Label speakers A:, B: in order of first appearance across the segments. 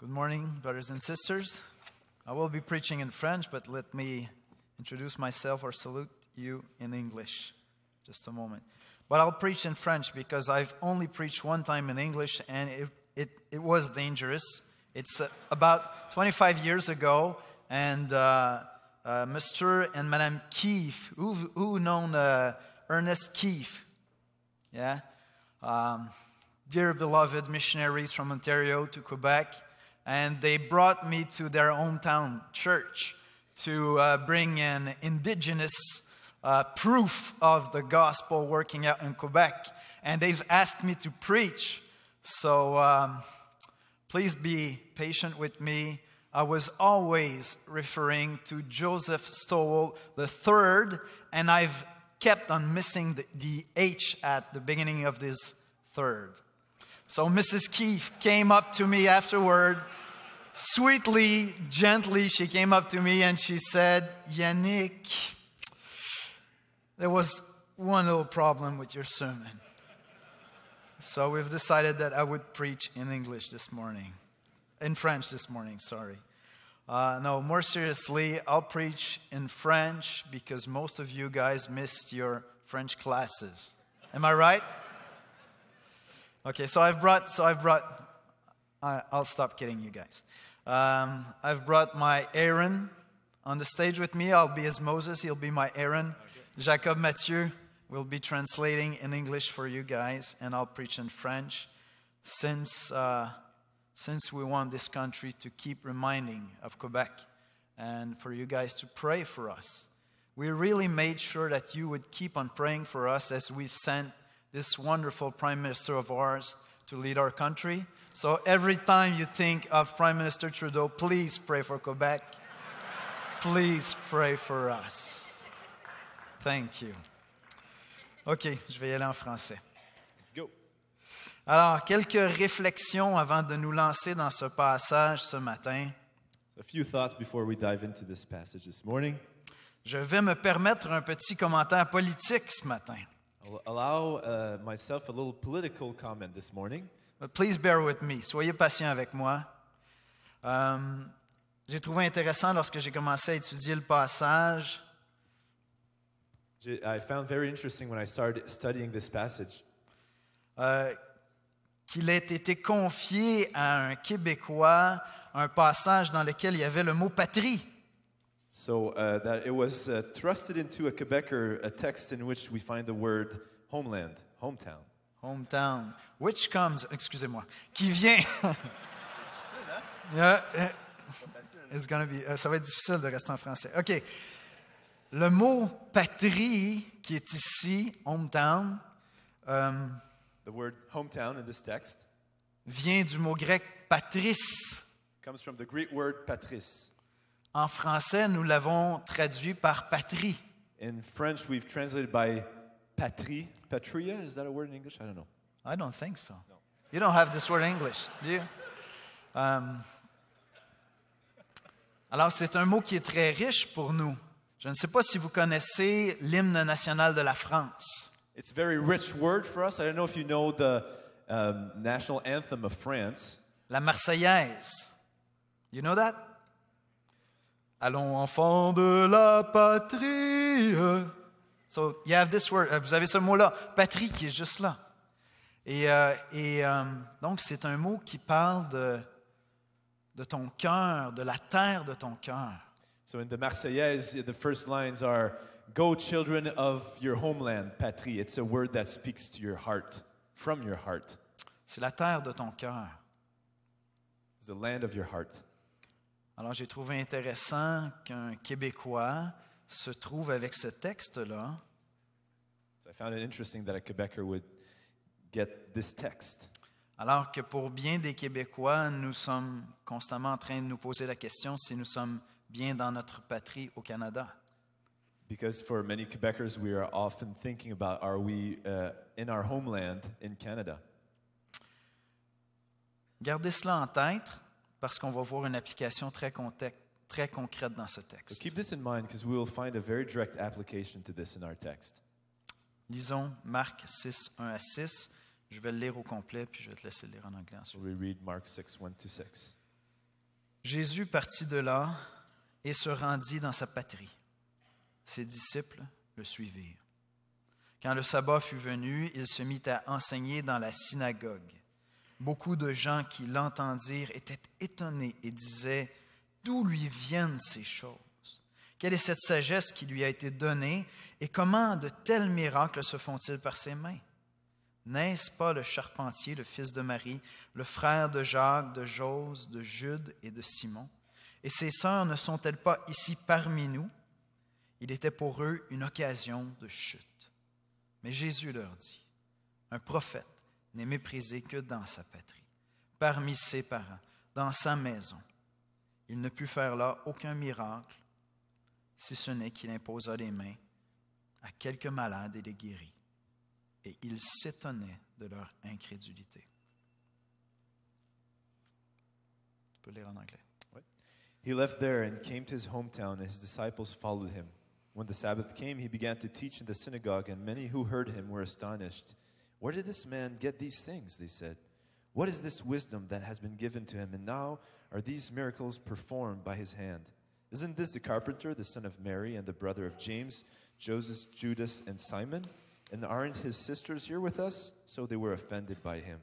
A: Good morning, brothers and sisters. I will be preaching in French, but let me introduce myself or salute you in English. Just a moment. But I'll preach in French because I've only preached one time in English, and it was dangerous. It's about 25 years ago, and Mr. and Madame Keefe, who known Ernest Keefe? Yeah? Dear beloved missionaries from Ontario to Quebec, and they brought me to their hometown church to bring in indigenous proof of the gospel working out in Quebec. And they've asked me to preach. So please be patient with me. I was always referring to Joseph Stowell III, and I've kept on missing the H at the beginning of this third. So Mrs. Keefe came up to me afterward. Sweetly, gently, she came up to me and she said, Yannick, there was one little problem with your sermon. So we've decided that I would preach in English this morning. In French this morning, sorry. No, more seriously, I'll preach in French because most of you guys missed your French classes. Am I right? Okay, I'll stop kidding you guys. I've brought my Aaron on the stage with me. I'll be his Moses. He'll be my Aaron. Okay. Jacob Mathieu will be translating in English for you guys, and I'll preach in French since we want this country to keep reminding of Quebec and for you guys to pray for us. We really made sure that you would keep on praying for us as we've sent this wonderful Prime Minister of ours to lead our country. So every time you think of Prime Minister Trudeau, please pray for Quebec. Please pray for us. Thank you. OK, je vais y aller en français.
B: Let's go.
A: Alors, quelques réflexions avant de nous lancer dans ce passage ce matin.
B: A few thoughts before we dive into this passage this morning.
A: Je vais me permettre un petit commentaire politique ce matin.
B: I'll allow myself a little political comment this morning.
A: But please bear with me. Soyez patient avec moi. J'ai trouvé intéressant lorsque j'ai commencé à étudier le passage.
B: I found very interesting when I started studying this passage.
A: Qu'il ait été confié à un Québécois un passage dans lequel il y avait le mot patrie.
B: So that it was trusted into a Quebecer, a text in which we find the word homeland, hometown.
A: Hometown, which comes, excusez-moi, qui vient. It's gonna be, ça va être difficile de rester en français. OK. Le mot patrie qui est ici, hometown,
B: the word hometown in this text
A: vient du mot grec patris.
B: Comes from the Greek word patris.
A: En français, nous l'avons traduit par patrie.
B: In French, we've translated by patrie. Patria, is that a word in English? I don't know.
A: I don't think so.
B: No.
A: You don't have this word in English, do you? Alors, c'est un mot qui est très riche pour nous. Je ne sais pas si vous connaissez l'hymne national de la France.
B: It's a very rich word for us. I don't know if you know the national anthem of France.
A: La Marseillaise. You know that? Allons, enfants de la patrie. So, you have this word. Vous avez ce mot-là, patrie, qui est juste là. Et donc, c'est un mot qui parle de ton cœur, de la terre de ton cœur.
B: So in the Marseillaise, the first lines are, "Go, children of your homeland, patrie." It's a word that speaks to your heart, from your heart.
A: C'est la terre de ton cœur.
B: It's the land of your heart.
A: Alors, j'ai trouvé intéressant qu'un Québécois se trouve avec ce texte-là.
B: So I found it interesting that a Quebecer would get this text.
A: Alors que pour bien des Québécois, nous sommes constamment en train de nous poser la question si nous sommes bien dans notre patrie au Canada.
B: Because for many Quebecers, we are often thinking about, are we in our homeland in Canada?
A: Gardez cela en tête parce qu'on va voir une application très concrète dans ce
B: So
A: texte.
B: keep this in mind because we will find a very direct application to this in our text.
A: Lisons Marc 6, 1 à 6. Je vais le lire au complet, puis je vais te laisser le lire en anglais
B: So
A: ensuite.
B: we read Mark 6, 1-6.
A: Jésus partit de là et se rendit dans sa patrie. Ses disciples le suivirent. Quand le sabbat fut venu, il se mit à enseigner dans la synagogue. Beaucoup de gens qui l'entendirent étaient étonnés et disaient « D'où lui viennent ces choses? Quelle est cette sagesse qui lui a été donnée et comment de tels miracles se font-ils par ses mains? N'est-ce pas le charpentier, le fils de Marie, le frère de Jacques, de Jose, de Jude et de Simon? Et ses sœurs ne sont-elles pas ici parmi nous? » Il était pour eux une occasion de chute. Mais Jésus leur dit, « Un prophète n'est méprisé que dans sa patrie, parmi ses parents, dans sa maison. Il ne put faire là aucun miracle, si ce n'est qu'il imposa les mains à quelques malades et les guérit. Et ils s'étonnaient de leur incrédulité. » Tu peux lire en anglais.
B: He left there and came to his hometown, and his disciples followed him. When the Sabbath came, he began to teach in the synagogue, and many who heard him were astonished. Where did this man get these things? They said. What is this wisdom that has been given to him? And now are these miracles performed by his hand? Isn't this the carpenter, the son of Mary, and the brother of James, Joseph, Judas, and Simon? And aren't his sisters here with us? So they were offended by him.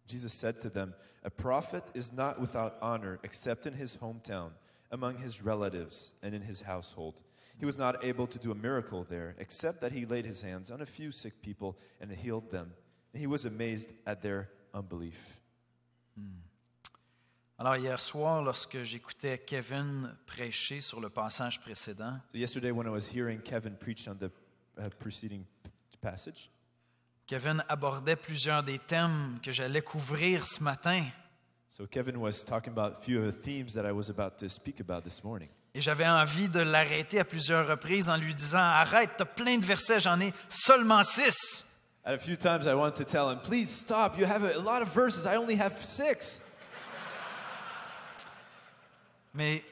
B: Jesus said to them, a prophet is not without honor except in his hometown, among his relatives, and in his household. He was not able to do a miracle there, except that he laid his hands on a few sick people and healed them. And he was amazed at their unbelief.
A: Alors hier soir, lorsque j'écoutais Kevin prêcher sur le passage précédent,
B: So yesterday when I was hearing Kevin preach on the preceding passage,
A: Kevin abordait plusieurs des thèmes que j'allais couvrir ce matin.
B: so Kevin was talking about a few of the themes that I was about to speak about this morning.
A: Et j'avais envie de l'arrêter à plusieurs reprises en lui disant « Arrête, t'as plein de versets, j'en ai seulement 6. »
B: And a few times I wanted to tell him, please stop, you have a lot of verses, I only have 6.
A: Mais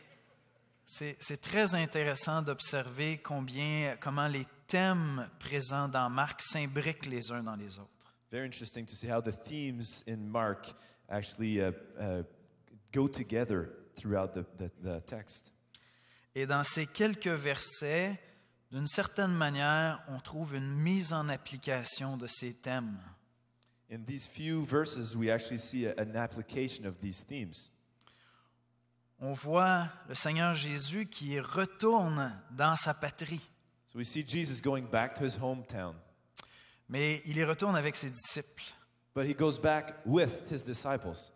A: c'est très intéressant d'observer comment les thèmes présents dans Marc s'imbriquent les uns dans les autres.
B: Very interesting to see how the themes in Mark actually go together throughout the text.
A: Et dans ces quelques versets, d'une certaine manière, on trouve une mise en application de ces thèmes.
B: In these few verses, we actually see an application of these themes.
A: On voit le Seigneur Jésus qui retourne dans sa patrie,
B: So we see Jesus going back to his hometown,
A: mais il y retourne avec ses disciples.
B: but he goes back with his disciples.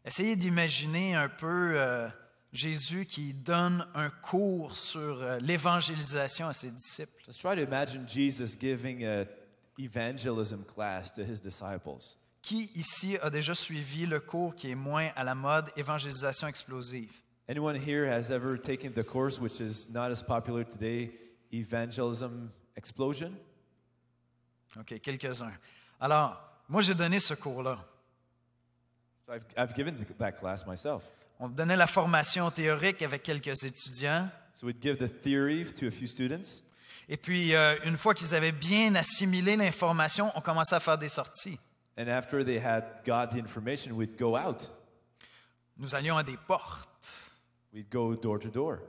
A: Essayez d'imaginer un peu Jésus qui donne un cours sur l'évangélisation à ses disciples.
B: Let's try to imagine Jesus giving an evangelism class to his disciples.
A: Qui ici a déjà suivi le cours qui est moins à la mode, évangélisation explosive?
B: Anyone here has ever taken the course which is not as popular today, Evangelism Explosion?
A: OK, quelques-uns. Alors, moi, j'ai donné ce cours-là.
B: So I've given that class myself.
A: On donnait la formation théorique avec quelques étudiants.
B: So we'd give the theory to a few students.
A: Et puis, une fois qu'ils avaient bien assimilé l'information, on commençait à faire des sorties.
B: And after they had got the information, we'd go out.
A: Nous allions à des portes.
B: We'd go door to door.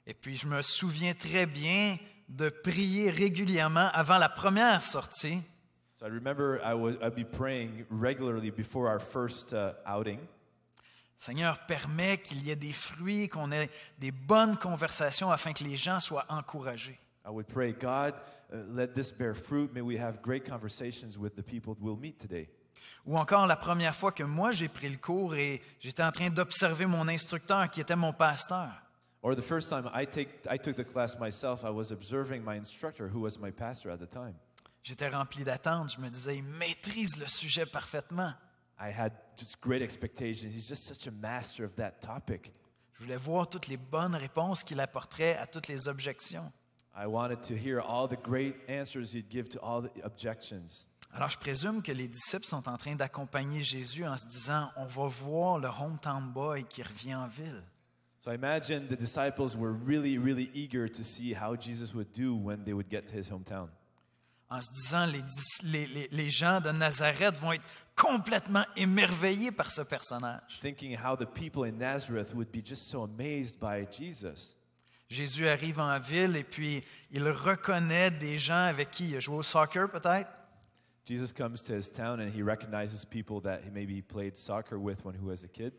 A: Et puis, je me souviens très bien de prier régulièrement avant la première sortie.
B: So I remember I'd be praying regularly before our first outing.
A: Seigneur, permets qu'il y ait des fruits, qu'on ait des bonnes conversations afin que les gens soient encouragés.
B: I would pray, God, let this bear fruit. May we have great conversations with the people we'll meet today.
A: Ou encore la première fois que moi j'ai pris le cours et j'étais en train d'observer mon instructeur qui était mon pasteur.
B: Or the first time I took the class myself, I was observing my instructor, who was my pastor at the time.
A: J'étais rempli d'attente. Je me disais, il maîtrise le sujet parfaitement.
B: I had just great expectations. He's just such a master of that topic.
A: Je voulais voir toutes les bonnes réponses qu'il apporterait à toutes les objections.
B: I wanted to hear all the great answers he'd give to all the objections.
A: Alors je présume que les disciples sont en train d'accompagner Jésus en se disant, on va voir le hometown boy qui revient en ville.
B: So I imagine the disciples were really, really eager to see how Jesus would do when they would get to his hometown.
A: En se disant, les gens de Nazareth vont être complètement émerveillés par ce personnage.
B: thinking how the people in Nazareth would be just so amazed by Jesus.
A: Jésus arrive en ville et puis il reconnaît des gens avec qui il a joué au soccer peut-être.
B: Jesus comes to his town and he recognizes people that he maybe played soccer with when he was a kid.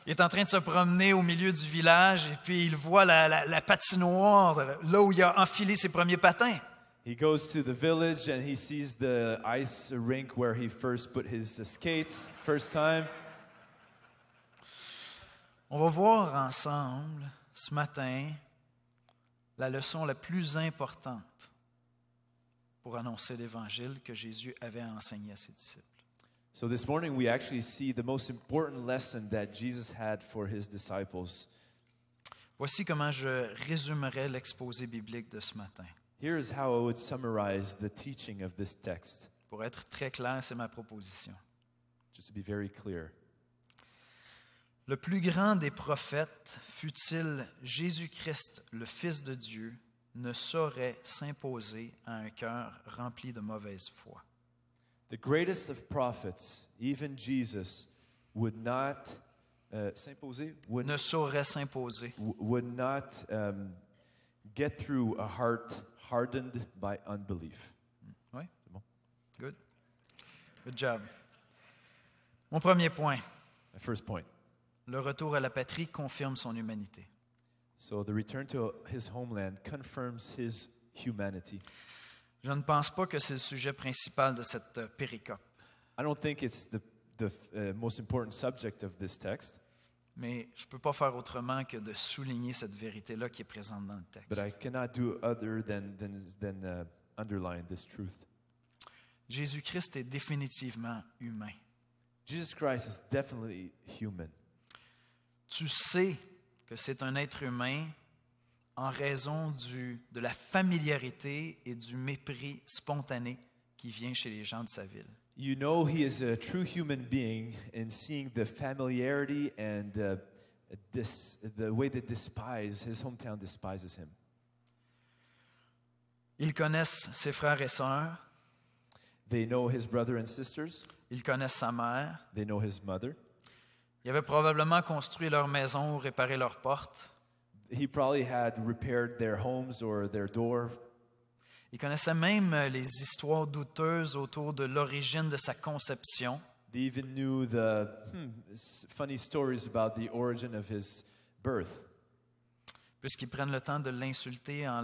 A: Il est en train de se promener au milieu du village et puis il voit la patinoire, là où il a enfilé ses premiers patins.
B: He goes to the village and he sees the ice rink where he first put his skates first time.
A: On va voir ensemble ce matin la leçon la plus importante pour annoncer l'Évangile que Jésus avait enseigné à ses disciples.
B: So this morning we actually see the most important lesson that Jesus had for his disciples.
A: Voici comment je résumerai l'exposé biblique de ce matin.
B: Here is how I would summarize the teaching of this text,
A: Pour être très clair, c'est ma proposition.
B: just to be very clear.
A: Le plus grand des prophètes, fût-il Jésus-Christ, le Fils de Dieu, ne saurait s'imposer à un cœur rempli de mauvaise foi.
B: The greatest of prophets, even Jesus, would not s'imposer,
A: Ne saurait s'imposer.
B: would not get through a heart hardened by unbelief.
A: Oui?
B: C'est bon?
A: Good. Good job. Mon premier point,
B: My first point.
A: le retour à la patrie confirme son humanité.
B: So the return to his homeland confirms his humanity.
A: Je ne pense pas que c'est le sujet principal de cette péricope,
B: I don't think it's the most important subject of this text,
A: mais je ne peux pas faire autrement que de souligner cette vérité-là qui est présente dans le
B: but I
A: texte.
B: cannot do other than underline this truth.
A: Jésus-Christ est définitivement humain.
B: Jesus Christ is definitely human.
A: Tu sais que c'est un être humain en raison de la familiarité et du mépris spontané qui vient chez les gens de sa ville.
B: You know he is a true human being in seeing the familiarity and the way that his hometown despises him.
A: Ils connaissent ses frères et sœurs,
B: They know his brother and sisters.
A: ils connaissent sa mère.
B: They know his mother.
A: Ils avaient probablement construit leur maison ou réparé leurs portes.
B: He probably had repaired their homes or their door.
A: Ils connaissaient même les histoires douteuses autour de l'origine de sa conception.
B: They even knew the funny stories about the origin of his birth,
A: Puisqu'ils prennent le temps de l'insulter en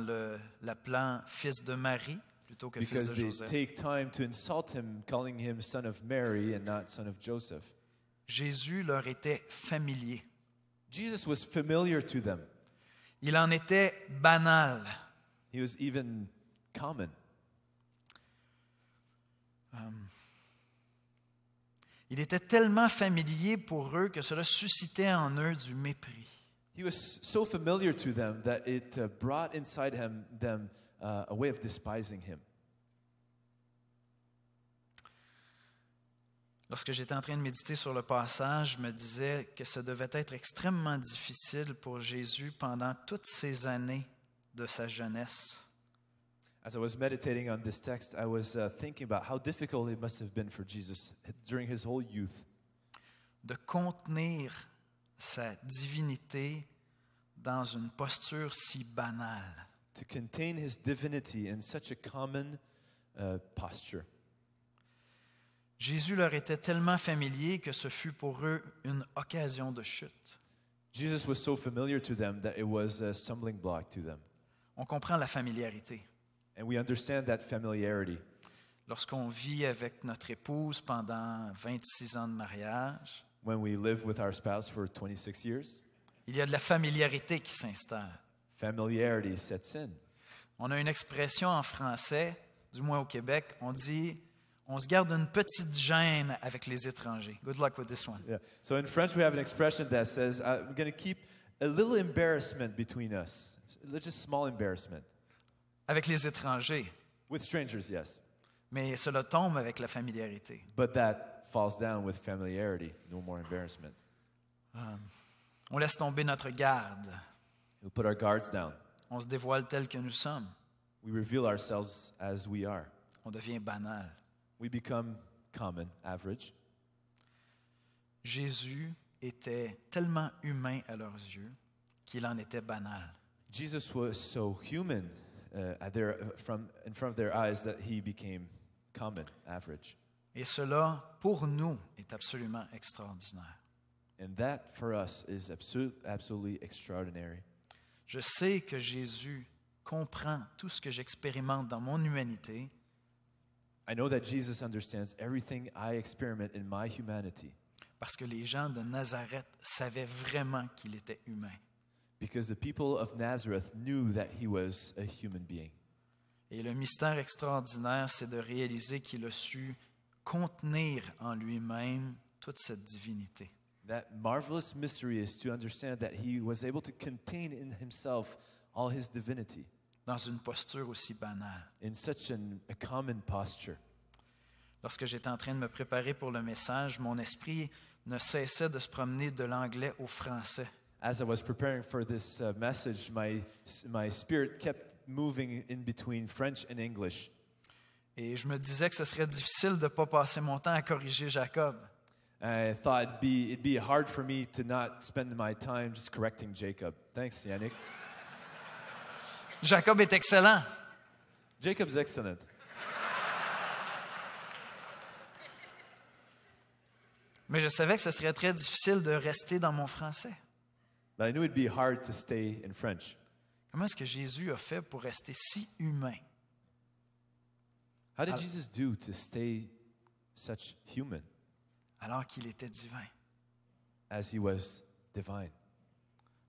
A: l'appelant fils de Marie plutôt que fils
B: because
A: de
B: they
A: Joseph.
B: take time to insult him, calling him son of Mary and not son of Joseph.
A: Jésus leur était familier.
B: Jesus was familiar to them.
A: Il en était banal.
B: He was even common.
A: Il était tellement familier pour eux que cela suscitait en eux du mépris.
B: He was so familiar to them that it brought inside them a way of despising him.
A: Lorsque j'étais en train de méditer sur le passage, je me disais que ça devait être extrêmement difficile pour Jésus pendant toutes ces années de sa jeunesse.
B: As I was meditating on this text, I was thinking about how difficult it must have been for Jesus during his whole youth
A: De contenir sa divinité dans une posture si banale.
B: to contain his divinity in such a common posture.
A: Jésus leur était tellement familier que ce fut pour eux une occasion de chute.
B: Jesus was so familiar to them that it was a stumbling block to them.
A: On comprend la familiarité.
B: And we understand that familiarity.
A: Lorsqu'on vit avec notre épouse pendant 26 ans de mariage,
B: When we live with our spouse for 26 years,
A: il y a de la familiarité qui s'installe.
B: familiarity sets in.
A: On a une expression en français, du moins au Québec, on dit on se garde une petite gêne avec les étrangers. Good luck with this one.
B: Yeah. So in French, we have an expression that says, "I'm going to keep a little embarrassment between us, just small embarrassment."
A: Avec les étrangers,
B: With strangers, yes,
A: mais cela tombe avec la familiarité.
B: but that falls down with familiarity. No more embarrassment.
A: On laisse tomber notre garde.
B: We put our guards down.
A: On se dévoile tel que nous sommes.
B: We reveal ourselves as we are.
A: On devient banal.
B: We become common, average.
A: Jésus était tellement humain à leurs yeux qu'il en était banal.
B: Jesus was so human in front of their eyes that he became common, average.
A: Et cela, pour nous, est absolument extraordinaire.
B: And that, for us, is absolutely extraordinary.
A: Je sais que Jésus comprend tout ce que j'expérimente dans mon humanité
B: I know that Jesus understands everything I experiment in my humanity
A: parce que les gens de Nazareth savaient vraiment qu'il était humain.
B: because the people of Nazareth knew that he was a human being.
A: Et le mystère extraordinaire, c'est de réaliser qu'il a su contenir en lui-même toute cette divinité.
B: That marvelous mystery is to understand that he was able to contain in himself all his divinity
A: Dans une posture aussi banale.
B: in such a common posture.
A: Lorsque j'étais en train de me préparer pour le message, mon esprit ne cessait de se promener de l'anglais au français.
B: As I was preparing for this message, my spirit kept moving in between French and English.
A: Et je me disais que ce serait difficile de ne pas passer mon temps à corriger Jacob.
B: I thought it'd be hard for me to not spend my time just correcting Jacob. Thanks, Yannick.
A: Jacob est excellent.
B: Jacob's excellent.
A: Mais je savais que ce serait très difficile de rester dans mon français.
B: But I knew it'd be hard to stay in French.
A: Comment est-ce que Jésus a fait pour rester si humain?
B: How did Jesus do to stay such human
A: Alors qu'il était divin.
B: as he was divine?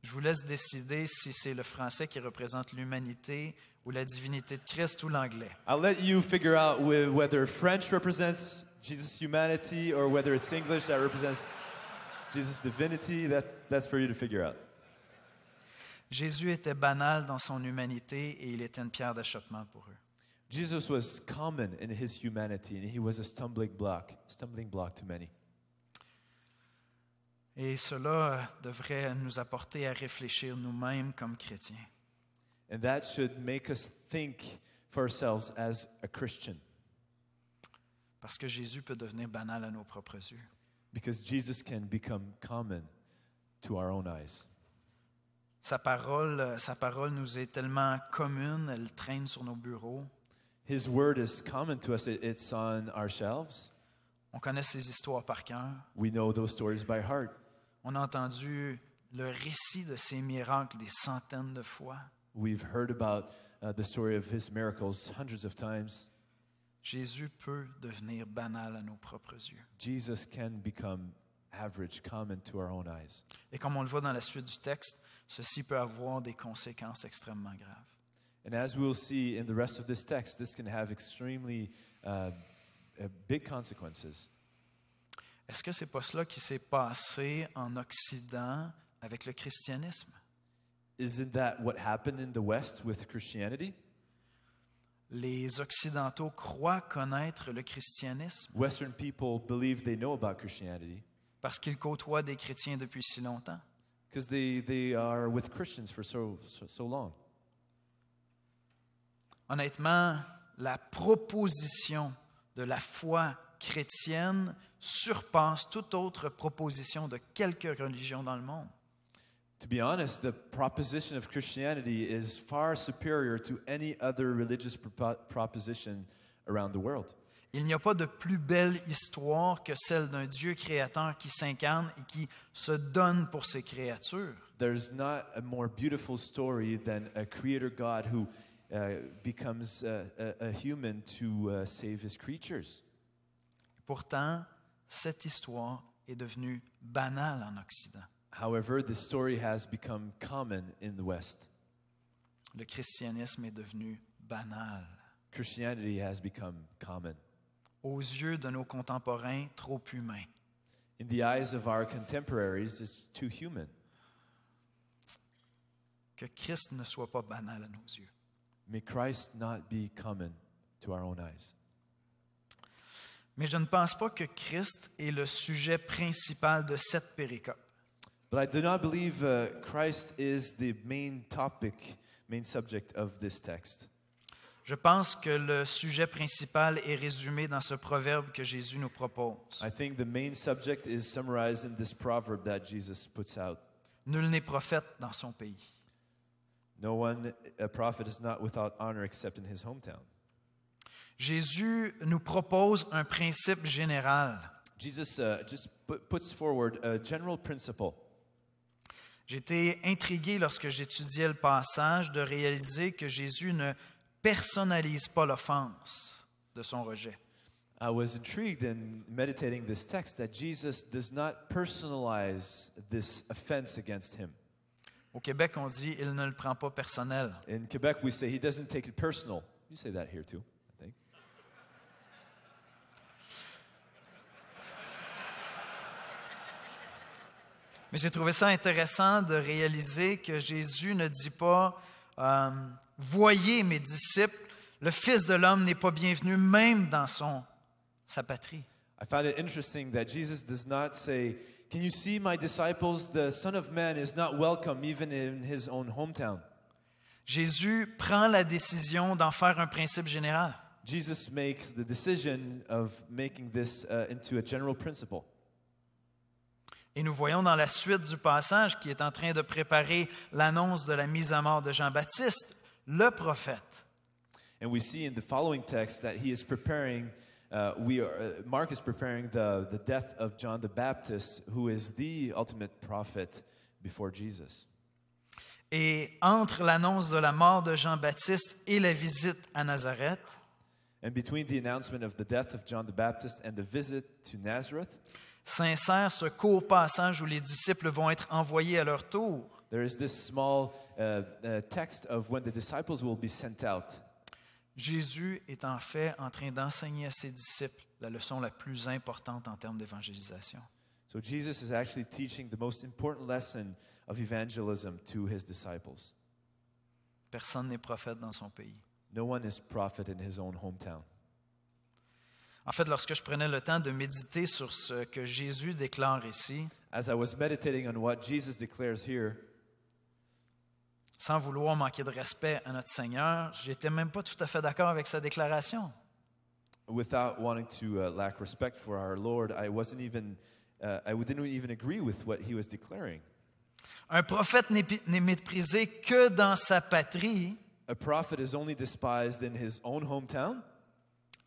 A: Je vous laisse décider si c'est le français qui représente l'humanité ou la divinité de Christ ou l'anglais.
B: I'll let you figure out whether French represents Jesus' humanity or whether it's English that represents Jesus' divinity. That's for you to figure out.
A: Jésus était banal dans son humanité et il était une pierre d'achoppement pour eux.
B: Jesus was common in his humanity, and he was a stumbling block to many.
A: Et cela devrait nous apporter à réfléchir nous-mêmes comme chrétiens.
B: And that should make us think for ourselves as a Christian,
A: Parce que Jésus peut devenir banal à nos propres yeux.
B: because Jesus can become common to our own eyes.
A: Sa parole nous est tellement commune, elle traîne sur nos bureaux.
B: His word is common to us. It's on our shelves.
A: On connaît ses histoires par cœur.
B: We know those stories by heart.
A: On a entendu le récit de ses miracles des centaines de fois.
B: We've heard about the story of his miracles hundreds of times.
A: Jésus peut devenir banal à nos propres yeux.
B: Jesus can become average, common to our own eyes.
A: Et comme on le voit dans la suite du texte, ceci peut avoir des conséquences extrêmement graves.
B: And as we'll see in the rest of this text, this can have extremely big consequences.
A: Est-ce que c'est pas cela qui s'est passé en Occident avec le christianisme?
B: Isn't that what happened in the West with Christianity?
A: Les Occidentaux croient connaître le christianisme
B: Western people believe they know about Christianity
A: parce qu'ils côtoient des chrétiens depuis si longtemps.
B: because they are with Christians for so long.
A: Honnêtement, la proposition de la foi chrétienne surpasse toute autre proposition de quelque religion dans le monde.
B: To be honest, the proposition of Christianity is far superior to any other religious proposition around the world.
A: Il n'y a pas de plus belle histoire que celle d'un Dieu créateur qui s'incarne et qui se donne pour ses créatures.
B: There's not a more beautiful story than a creator God who becomes a human to save his creatures.
A: Pourtant, cette histoire est devenue banale en Occident.
B: However, this story has become common in the West.
A: Le christianisme est devenu banal.
B: Christianity has become common.
A: Aux yeux de nos contemporains, trop humains.
B: In the eyes of our contemporaries, it's too human.
A: Que Christ ne soit pas banal à nos yeux.
B: May Christ not be common to our own eyes.
A: Mais je ne pense pas que Christ est le sujet principal de cette péricope.
B: But I do not believe Christ is the main topic, main subject of this text.
A: Je pense que le sujet principal est résumé dans ce proverbe que Jésus nous propose.
B: I think the main subject is summarized in this proverb that Jesus puts out.
A: Nul n'est prophète dans son pays.
B: No one, a prophet is not without honor except in his hometown.
A: Jésus nous propose un principe général.
B: Jesus just puts forward a general principle.
A: J'ai été intrigué lorsque j'étudiais le passage de réaliser que Jésus ne personnalise pas l'offense de son rejet.
B: I was intrigued in meditating this text that Jesus does not personalize this offense against him.
A: Au Québec, on dit « il ne le prend pas personnel
B: In Quebec, we say he doesn't take it personal. You say that here too, I think. ».
A: Mais j'ai trouvé ça intéressant de réaliser que Jésus ne dit pas « voyez mes disciples, le Fils de l'homme n'est pas bienvenu même dans sa patrie ».
B: I found it interesting that Jesus does not say, "Can you see my disciples? The Son of Man is not welcome even in his own hometown."
A: Jésus prend la décision d'en faire un principe général.
B: Jesus makes the decision of making this into a general principle.
A: Et nous voyons dans la suite du passage qui est en train de préparer l'annonce de la mise à mort de Jean-Baptiste, le prophète.
B: And we see in the following text that he is preparing, Mark is preparing the death of John the Baptist, who is the ultimate prophet before Jesus.
A: Et entre l'annonce de la mort de Jean-Baptiste et la visite à Nazareth,
B: And between the announcement of the death of John the Baptist and the visit to Nazareth,
A: s'insère ce court passage où les disciples vont être envoyés à leur tour.
B: there is this small text of when the disciples will be sent out.
A: Jésus est en fait en train d'enseigner à ses disciples la leçon la plus importante en termes d'évangélisation.
B: So Jesus is actually teaching the most important lesson of evangelism to his disciples.
A: Personne n'est prophète dans son pays.
B: No one is prophet in his own hometown.
A: En fait, lorsque je prenais le temps de méditer sur ce que Jésus déclare ici,
B: As I was meditating on what Jesus declares here,
A: sans vouloir manquer de respect à notre Seigneur, j'étais même pas tout à fait d'accord avec sa déclaration.
B: without wanting to lack respect for our Lord, I didn't even agree with what he was declaring.
A: Un prophète n'est méprisé que dans sa patrie.
B: A prophet is only despised in his own hometown.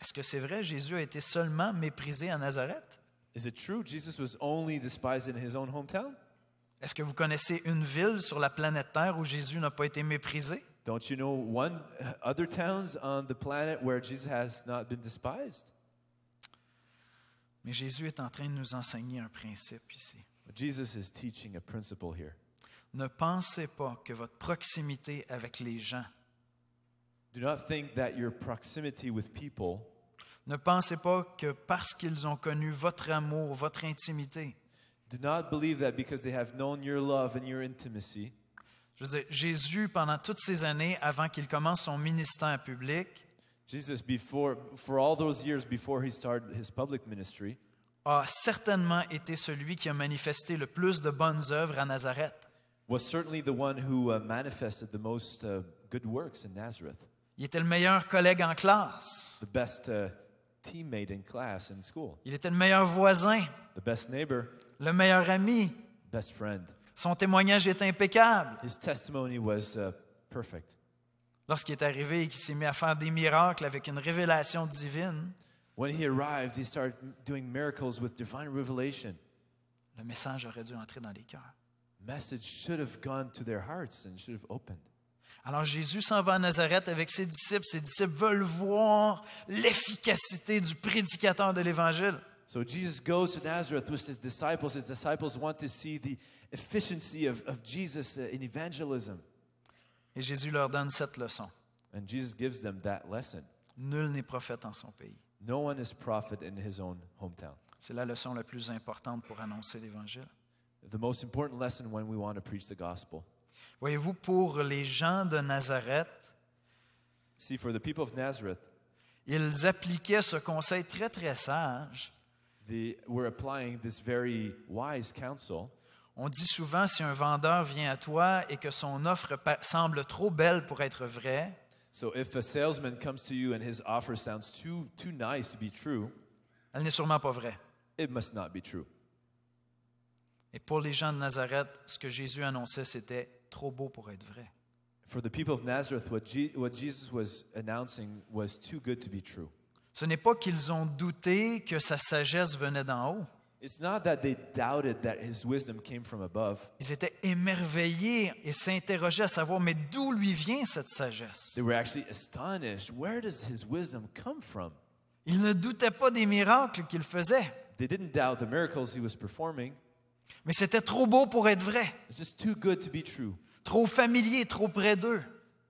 A: Est-ce que c'est vrai, Jésus a été seulement méprisé à Nazareth?
B: Is it true Jesus was only despised in his own hometown?
A: Est-ce que vous connaissez une ville sur la planète Terre où Jésus n'a pas été méprisé?
B: Don't you know other towns on the planet where Jesus has not been despised?
A: Mais Jésus est en train de nous enseigner un principe ici.
B: But Jesus is teaching a principle here.
A: Ne pensez pas que votre proximité avec les gens,
B: Do not think that your proximity with people,
A: ne pensez pas que parce qu'ils ont connu votre amour, votre intimité.
B: do not believe that because they have known your love and your intimacy.
A: Je veux dire, Jésus, pendant toutes ces années, avant qu'il commence son ministère public,
B: Jesus, for all those years before he started his public ministry,
A: a certainement été celui qui a manifesté le plus de bonnes œuvres à Nazareth.
B: was certainly the one who manifested the most good works in Nazareth,
A: Il était le meilleur collègue en classe.
B: the best teammate in class in school,
A: Il était le meilleur voisin,
B: the best neighbor,
A: le meilleur ami.
B: best friend.
A: Son témoignage est impeccable.
B: His testimony was perfect.
A: Lorsqu'il est arrivé et qu'il s'est mis à faire des miracles avec une révélation divine,
B: When he arrived, he started doing miracles with divine revelation.
A: le message aurait dû entrer dans les cœurs.
B: Message should have gone to their hearts and should have opened.
A: Alors Jésus s'en va à Nazareth avec ses disciples. Ses disciples veulent voir l'efficacité du prédicateur de l'Évangile.
B: So Jesus goes to Nazareth with his disciples. His disciples want to see the efficiency of Jesus in evangelism.
A: Et Jésus leur donne cette leçon.
B: And Jesus gives them that lesson.
A: Nul n'est prophète en son pays.
B: No one is prophet in his own hometown.
A: C'est la leçon la plus importante pour annoncer l'Évangile.
B: The most important lesson when we want to preach the gospel.
A: Voyez-vous, pour les gens de Nazareth,
B: See, for the people of Nazareth,
A: ils appliquaient ce conseil très, très sage.
B: they were applying this very wise counsel.
A: On dit souvent, si un vendeur vient à toi et que son offre semble trop belle pour être vraie,
B: So if a salesman comes to you and his offer sounds too nice to be true,
A: elle n'est sûrement pas vraie.
B: it must not be true.
A: Et pour les gens de Nazareth, ce que Jésus annonçait, c'était trop beau pour être vrai.
B: For the people of Nazareth, what Jesus was announcing was too good to be true.
A: Ce n'est pas qu'ils ont douté que sa sagesse venait d'en haut.
B: It's not that they doubted that his wisdom came from above.
A: Ils étaient émerveillés et s'interrogeaient à savoir, mais d'où lui vient cette sagesse?
B: They were actually astonished. Where does his wisdom come from?
A: Ils ne doutaient pas des miracles qu'il faisait,
B: They didn't doubt the miracles he was performing.
A: mais c'était trop beau pour être vrai,
B: It's just too good to be true.
A: trop familier, trop près d'eux.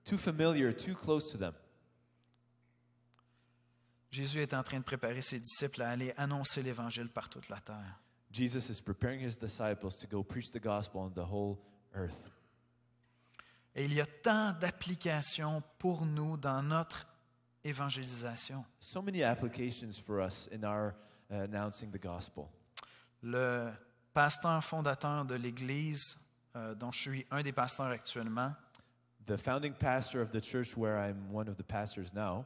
B: Too familiar, too close to them.
A: Jésus est en train de préparer ses disciples à aller annoncer l'Évangile par toute la terre.
B: Jesus is preparing his disciples to go preach the gospel on the whole earth.
A: Et il y a tant d'applications pour nous dans notre évangélisation.
B: So many applications for us in our announcing the gospel.
A: Le pasteur fondateur de l'Église, dont je suis un des pasteurs actuellement,
B: The founding pastor of the church where I'm one of the pastors now,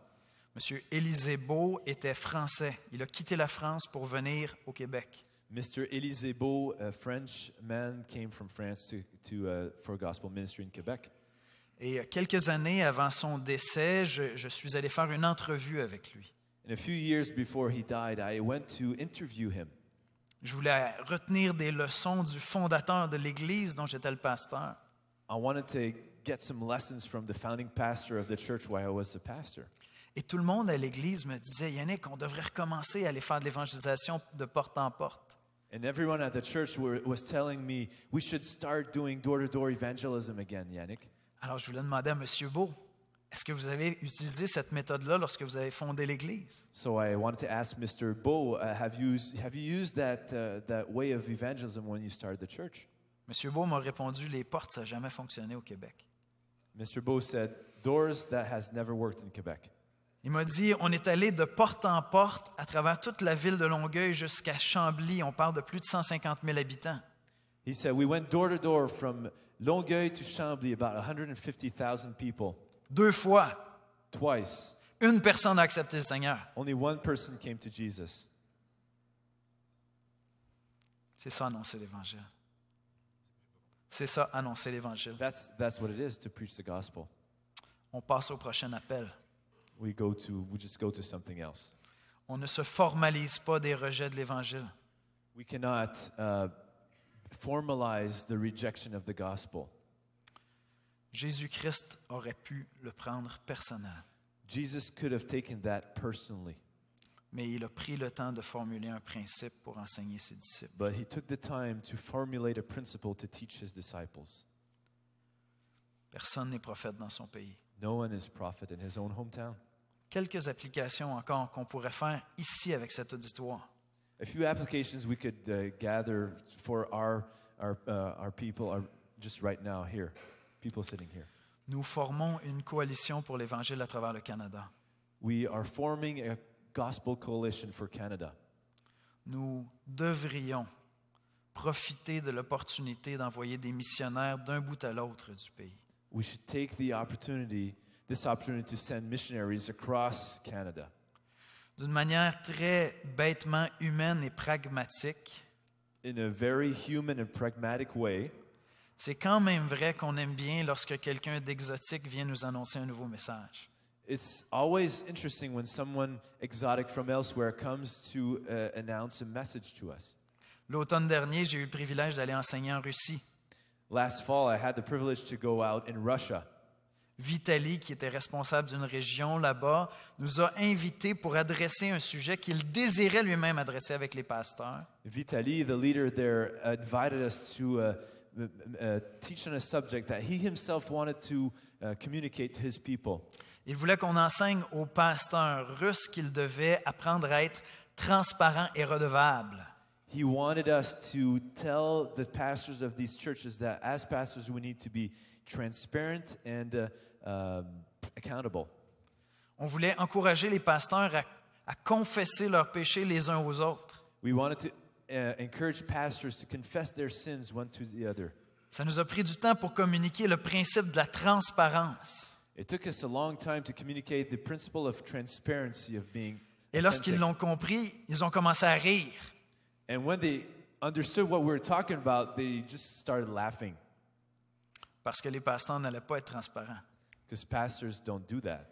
A: M. Élisée Beau, était français. Il a quitté la France pour venir au Québec.
B: Mr. Élisée Beau, a French man, came from France for gospel ministry in Quebec.
A: Et quelques années avant son décès, je suis allé faire une entrevue avec lui.
B: And a few years before he died, I went to interview him.
A: Je voulais retenir des leçons du fondateur de l'Église dont j'étais le pasteur.
B: I wanted to get some lessons from the founding pastor of the church while I was the pastor.
A: Et tout le monde à l'Église me disait, Yannick, on devrait recommencer à aller faire de l'évangélisation de porte en porte.
B: And everyone at the church was telling me we should start doing door-to-door evangelism again, Yannick.
A: Alors je voulais demander à M. Beau, est-ce que vous avez utilisé cette méthode-là lorsque vous avez fondé l'Église?
B: So I wanted to ask Mr. Beau, have you used that way of evangelism when you started the church?
A: M. Beau m'a répondu, les portes, ça n'a jamais fonctionné au Québec.
B: Mr. Beau said, doors, that has never worked in Quebec.
A: Il m'a dit, on est allé de porte en porte à travers toute la ville de Longueuil jusqu'à Chambly. On parle de plus de 150 000 habitants.
B: He said, we went door to door from Longueuil to Chambly, about 150,000 people.
A: 2 fois,
B: Twice.
A: une personne a accepté le Seigneur.
B: Only one person came to Jesus.
A: C'est ça, annoncer l'Évangile. C'est ça, annoncer l'Évangile.
B: That's what it is to preach the gospel.
A: On passe au prochain appel.
B: We just go to something else.
A: On ne se formalise pas des rejets de l'Évangile.
B: We cannot formalize the rejection of the gospel.
A: Jésus-Christ aurait pu le prendre personnel,
B: Jesus could have taken that personally,
A: mais il a pris le temps de formuler un principe pour enseigner ses disciples.
B: but he took the time to formulate a principle to teach his disciples.
A: Personne n'est prophète dans son pays.
B: No one is prophet in his own hometown.
A: Quelques applications encore qu'on pourrait faire ici avec cet auditoire.
B: A few applications we could gather for our people are just right now here, people sitting here.
A: Nous formons une coalition pour l'Évangile à travers le Canada.
B: We are forming a gospel coalition for Canada.
A: Nous devrions profiter de l'opportunité d'envoyer des missionnaires d'un bout à l'autre du pays.
B: We should take this opportunity to send missionaries across Canada.
A: D'une manière très bêtement humaine et pragmatique,
B: In a very human and pragmatic way,
A: c'est quand même vrai qu'on aime bien lorsque quelqu'un d'exotique vient nous annoncer un nouveau message.
B: it's always interesting when someone exotic from elsewhere comes to announce a message to us.
A: L'automne dernier, j'ai eu le privilège d'aller enseigner en Russie.
B: Last fall, I had the privilege to go out in Russia.
A: Vitali, qui était responsable d'une région là-bas, nous a invités pour adresser un sujet qu'il désirait lui-même adresser avec les pasteurs.
B: Vitali, the leader there, invited us to teach on a subject that he himself wanted to communicate to his people.
A: Il voulait qu'on enseigne aux pasteurs russes qu'ils devaient apprendre à être transparents et redevables.
B: He wanted us to tell the pastors of these churches that as pastors we need to be transparent and accountable.
A: On voulait encourager les pasteurs à confesser leurs péchés les uns aux autres.
B: We wanted to encourage pastors to confess their sins one to the other.
A: Ça nous a pris du temps pour communiquer le principe de la transparence.
B: It took us a long time to communicate the principle of transparency of being
A: Et lorsqu'ils
B: authentic.
A: l'ont compris, ils ont commencé à rire.
B: And when they understood what we were talking about, they just started laughing
A: Parce que les pasteurs n'allaient pas être transparents.
B: because pastors don't do that.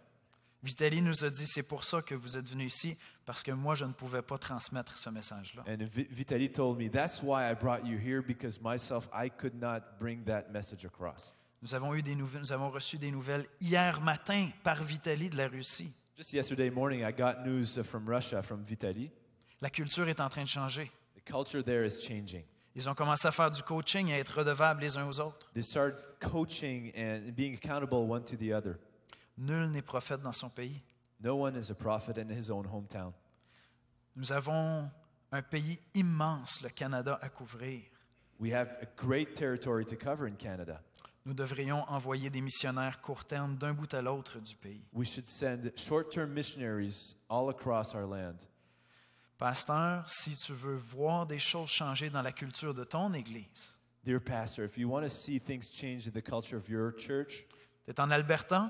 A: Vitaly nous a dit, c'est pour ça que vous êtes venus ici, parce que moi, je ne pouvais pas transmettre ce message-là.
B: And Vitaly told me, that's why I brought you here, because myself, I could not bring that message across.
A: Nous avons reçu des nouvelles hier matin par Vitaly de la Russie.
B: Just yesterday morning, I got news from Russia, from Vitaly.
A: La culture est en train de changer.
B: The culture there is changing.
A: Ils ont commencé à faire du coaching et à être redevables les uns aux autres.
B: They start coaching and being accountable one to the other.
A: Nul n'est prophète dans son pays.
B: No one is a prophet in his own hometown.
A: Nous avons un pays immense, le Canada, à couvrir.
B: We have a great territory to cover in Canada.
A: Nous devrions envoyer des missionnaires court terme d'un bout à l'autre du pays.
B: We should send short-term missionaries all across our land.
A: Pasteur, si tu veux voir des choses changer dans la culture de ton Église,
B: Dear pastor, if you want to see things change in the culture of your church,
A: tu es en Alberta,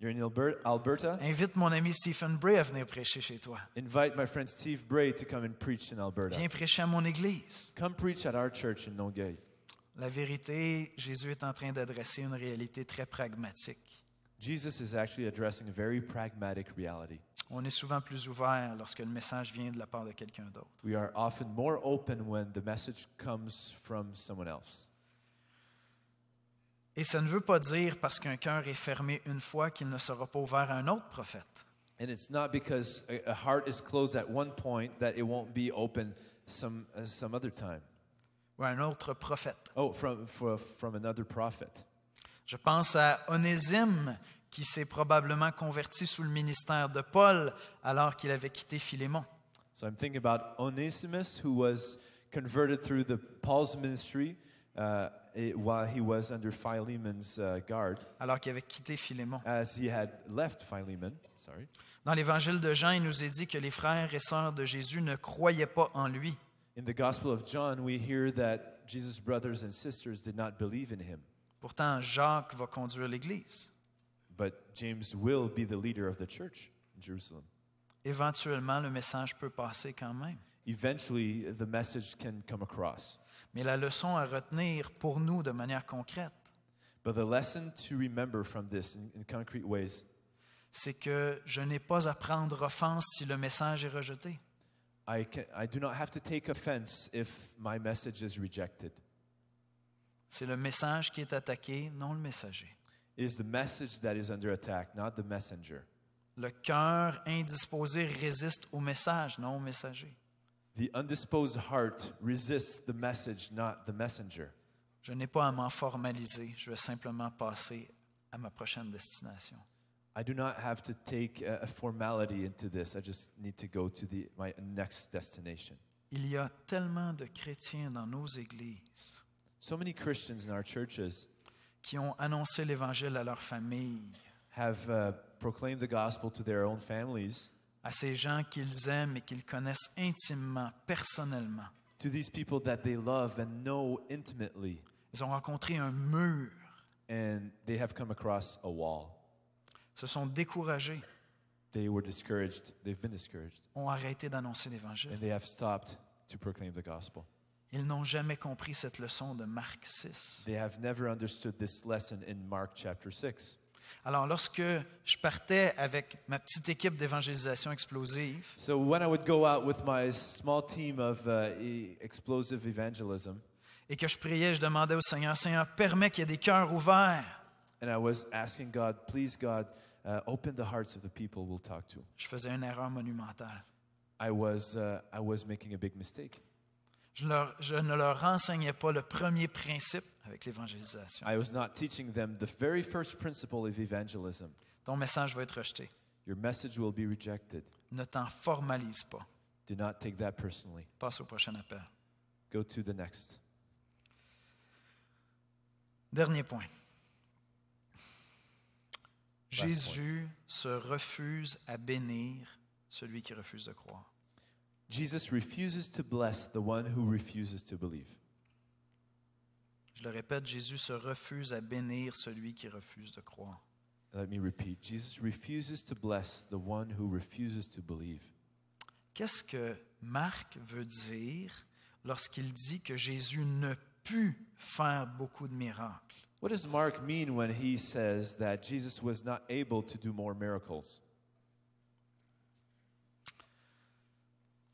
B: you're in Alberta,
A: invite mon ami Stephen Bray à venir prêcher chez toi.
B: invite my friend Steve Bray to come and preach in Alberta.
A: Viens prêcher à mon Église.
B: Come preach at our church in Nongay.
A: La vérité, Jésus est en train d'adresser une réalité très pragmatique.
B: Jesus is actually addressing a very pragmatic reality.
A: On est souvent plus ouvert lorsque le message vient de la part de quelqu'un d'autre.
B: We are often more open when the message comes from someone else.
A: Et ça ne veut pas dire parce qu'un cœur est fermé une fois qu'il ne sera pas ouvert à un autre prophète.
B: And it's not because a heart is closed at one point that it won't be open some other time.
A: Ou à un autre prophète.
B: Oh, from another prophet.
A: Je pense à Onésime qui s'est probablement converti sous le ministère de Paul alors qu'il avait quitté Philémon.
B: So I'm thinking about Onesimus, who was converted through Paul's ministry while he was under Philemon's guard,
A: Alors qu'il avait quitté Philémon.
B: as he had left Philemon. Sorry.
A: Dans l'évangile de Jean, il nous est dit que les frères et sœurs de Jésus ne croyaient pas en lui.
B: In the Gospel of John, we hear that Jesus' brothers and sisters did not believe in him,
A: Pourtant, Jacques va conduire l'Église.
B: but James will be the leader of the church in Jerusalem.
A: Éventuellement, le message peut passer quand même.
B: Eventually, the message can come across.
A: Mais la leçon à retenir pour nous de manière concrète,
B: But the lesson to remember from this in concrete ways
A: c'est que je n'ai pas à prendre offense si le message est rejeté.
B: I do not have to take offense if my message is rejected.
A: C'est le message qui est attaqué, non le messager.
B: It is the message that is under attack, not the messenger.
A: Le cœur indisposé résiste au message, non au messager.
B: The undisposed heart resists the message, not the messenger.
A: Je n'ai pas à m'en formaliser, je vais simplement passer à ma prochaine destination.
B: I do not have to take a formality into this. I just need to go to my next destination.
A: Il y a tellement de chrétiens dans nos églises
B: So many Christians in our churches
A: qui ont annoncé l'Évangile à leur famille,
B: have proclaimed the gospel to their own families,
A: à ces gens qu'ils aiment et qu'ils connaissent intimement, personnellement.
B: to these people that they love and know intimately,
A: Ils ont rencontré un mur,
B: and they have come across a wall.
A: se sont découragés,
B: They were discouraged. They've been discouraged.
A: ont arrêté d'annoncer l'Évangile.
B: And they have stopped to proclaim the gospel.
A: Ils n'ont jamais compris cette leçon de Marc 6.
B: They have never understood this lesson in Mark chapter 6.
A: Alors, lorsque je partais avec ma petite équipe d'évangélisation explosive,
B: So when I would go out with my small team of explosive evangelism,
A: et que je priais, je demandais au Seigneur, Seigneur, permets qu'il y ait des cœurs ouverts.
B: and I was asking God, please God, open the hearts of the people we'll talk to.
A: Je faisais une erreur monumentale.
B: I was making a big mistake.
A: Je ne leur enseignais pas le premier principe avec l'évangélisation.
B: I was not teaching them the very first principle of evangelism.
A: Ton message va être rejeté.
B: Your message will be rejected.
A: Ne t'en formalise pas.
B: Do not take that personally.
A: Passe au prochain appel.
B: Go to the next.
A: Dernier point. Jésus se refuse à bénir celui qui refuse de croire.
B: Jesus refuses to bless the one who refuses to believe.
A: Je le répète, Jésus se refuse à bénir celui qui refuse de croire.
B: Let me repeat. Jesus refuses to bless the one who refuses to believe.
A: Qu'est-ce que Marc veut dire lorsqu'il dit que Jésus ne put faire beaucoup de miracles?
B: What does Mark mean when he says that Jesus was not able to do more miracles?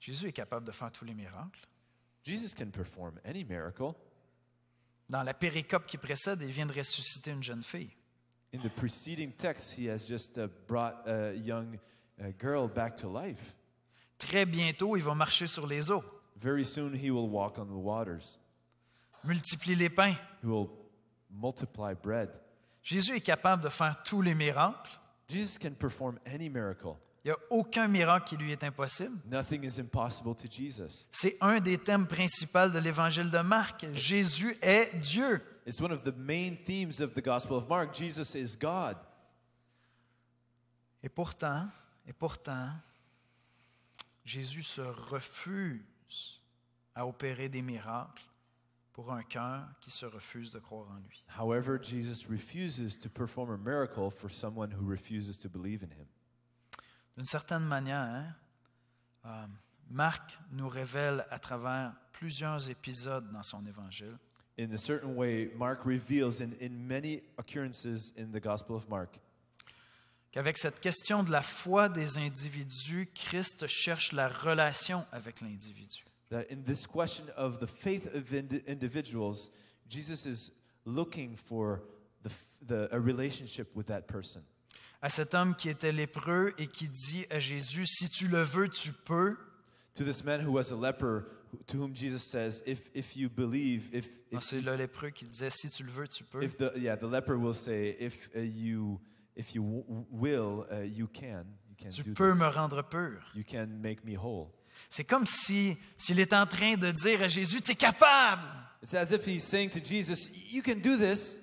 A: Jésus est capable de faire tous les miracles.
B: Jesus can perform any miracle.
A: Dans la péricope qui précède, il vient de ressusciter une jeune fille.
B: In the preceding text, he has just brought a young girl back to life.
A: Très bientôt, il va marcher sur les eaux,
B: Very soon, he will walk on the waters.
A: multiplier les pains.
B: He will multiply bread.
A: Jésus est capable de faire tous les miracles.
B: Jesus can perform any miracle.
A: Il n'y a aucun miracle qui lui est impossible.
B: Nothing is impossible to Jesus.
A: C'est un des thèmes principaux de l'évangile de Marc. Jésus est Dieu.
B: It's one of the main themes of the Gospel of Mark. Jesus is God.
A: Et pourtant, Jésus se refuse à opérer des miracles pour un cœur qui se refuse de croire en lui.
B: However, Jesus refuses to perform a miracle for someone who refuses to believe in him.
A: D'une certaine manière, Marc nous révèle à travers plusieurs épisodes dans son évangile
B: In a certain way, Mark reveals in many occurrences in the Gospel of Mark
A: qu'avec cette question de la foi des individus, Christ cherche la relation avec l'individu.
B: that in this question of the faith of individuals, Jesus is looking for a relationship with that person.
A: À cet homme qui était lépreux et qui dit à Jésus, « Si tu le veux, tu peux.
B: To this man who was a leper, to whom Jesus says, if you believe, »
A: C'est le lépreux qui disait, « Si tu le veux, tu peux. »
B: the leper will say, if you will, you can
A: Tu
B: do
A: peux
B: this.
A: me rendre pur.
B: You can make me whole.
A: C'est comme s'il est en train de dire à Jésus, « Tu es capable. »
B: It's as if he's saying to Jesus, you can do this.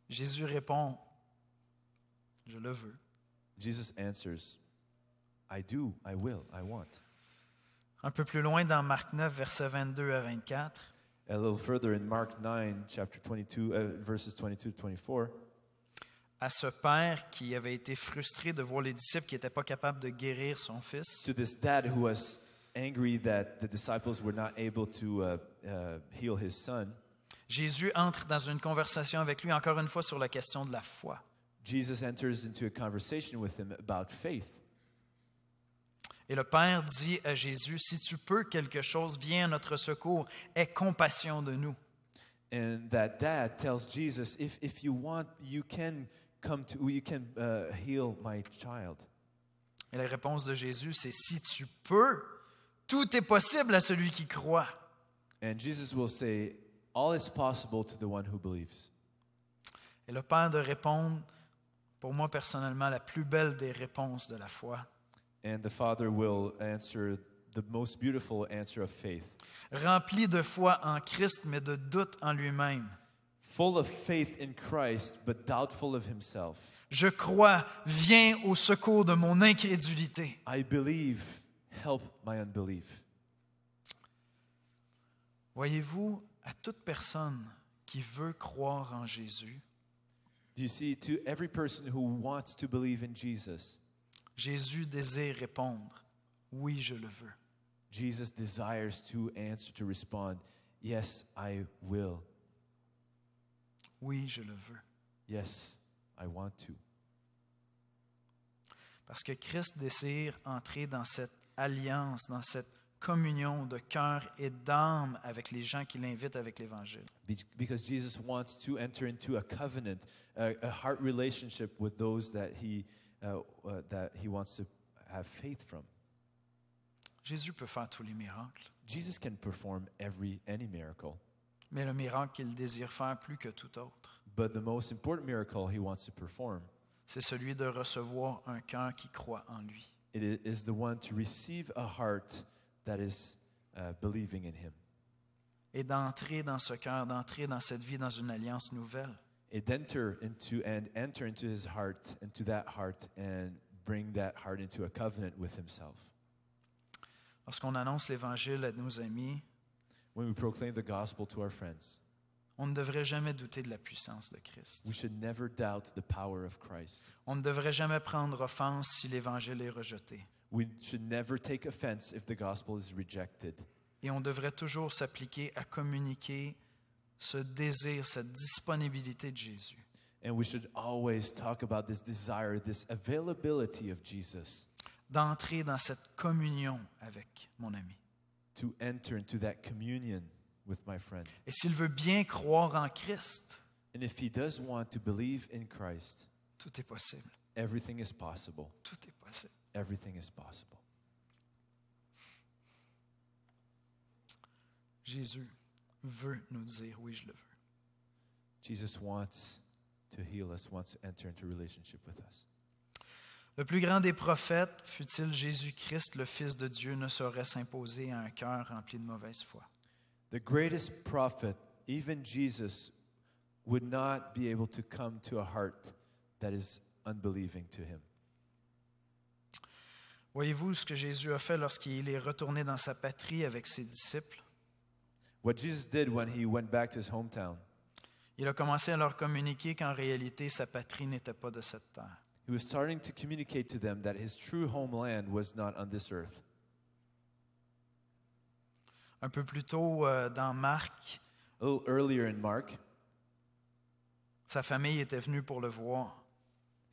A: Jésus répond, « Je le veux. »
B: Jesus answers, I do, I will, I want.
A: Un peu plus loin dans Marc 9, versets 22 à 24,
B: A little further in Mark 9, chapter 22, verses 22 to 24,
A: à ce père qui avait été frustré de voir les disciples qui n'étaient pas capables de guérir son fils,
B: to this dad who was angry that the disciples were not able to heal his son,
A: Jésus entre dans une conversation avec lui, encore une fois, sur la question de la foi.
B: Jesus enters into a conversation with him about faith.
A: Et le Père dit à Jésus, « Si tu peux quelque chose, viens à notre secours, aie compassion de nous. »
B: And that dad tells Jesus, if you want, you can heal my child.
A: Et la réponse de Jésus, c'est « Si tu peux, tout est possible à celui qui croit. »
B: And Jesus will say, all is possible to the one who believes.
A: Et le Père de répondre, pour moi personnellement, la plus belle des réponses de la foi.
B: And the Father will answer the most beautiful answer of faith.
A: Rempli de foi en Christ, mais de doute en lui-même.
B: Full of faith in Christ, but doubtful of himself.
A: Je crois, viens au secours de mon incrédulité.
B: I believe, help my unbelief.
A: Voyez-vous, à toute personne qui veut croire en Jésus,
B: Do you see, to every person who wants to believe in Jesus,
A: Jésus désire répondre, oui, je le veux.
B: Jesus desires to answer, to respond, yes, I will.
A: Oui, je le veux.
B: Yes, I want to.
A: Parce que Christ désire entrer dans cette alliance, dans cette communion de cœur et d'âme avec les gens qui l'invitent avec l'Évangile.
B: Because Jesus wants to enter into a covenant, a heart relationship with those that he wants to have faith from.
A: Jésus peut faire tous les miracles,
B: Jesus can perform any miracle,
A: mais le miracle qu'il désire faire plus que tout autre,
B: but the most important miracle he wants to perform,
A: c'est celui de recevoir un cœur qui croit en lui.
B: it is the one to receive a heart that is believing in him.
A: Et d'entrer dans ce cœur, d'entrer dans cette vie, dans une alliance nouvelle.
B: And enter into his heart, into that heart, and bring that heart into a covenant with himself.
A: Lorsqu'on annonce l'Évangile à nos amis,
B: When we proclaim the gospel to our friends,
A: On ne devrait jamais douter de la puissance de Christ.
B: We should never doubt the power of Christ.
A: On ne devrait jamais prendre offense si l'Évangile est rejeté.
B: We should never take offense if the gospel is rejected.
A: Et on devrait toujours s'appliquer à communiquer ce désir, cette disponibilité de Jésus.
B: And we should always talk about this desire, this availability of Jesus
A: D'entrer dans cette communion avec mon ami.
B: to enter into that communion with my friend.
A: Et s'il veut bien croire en Christ,
B: And if he does want to believe in Christ,
A: tout est possible.
B: everything is possible.
A: Tout est possible.
B: Everything is possible.
A: Jésus veut nous dire oui, je le veux.
B: Jesus wants to heal us, wants to enter into relationship with us.
A: Le plus grand des prophètes, fût-il Jésus-Christ, le Fils de Dieu, ne saurait s'imposer à un cœur rempli de mauvaise foi.
B: The greatest prophet, even Jesus, would not be able to come to a heart that is unbelieving to him.
A: Voyez-vous ce que Jésus a fait lorsqu'il est retourné dans sa patrie avec ses disciples?
B: What Jesus did when he went back to his hometown,
A: Il a commencé à leur communiquer qu'en réalité, sa patrie n'était pas de cette terre.
B: he was starting to communicate to them that his true homeland was not on this earth.
A: Un peu plus tôt dans Marc,
B: A little earlier in Mark,
A: sa famille était venue pour le voir.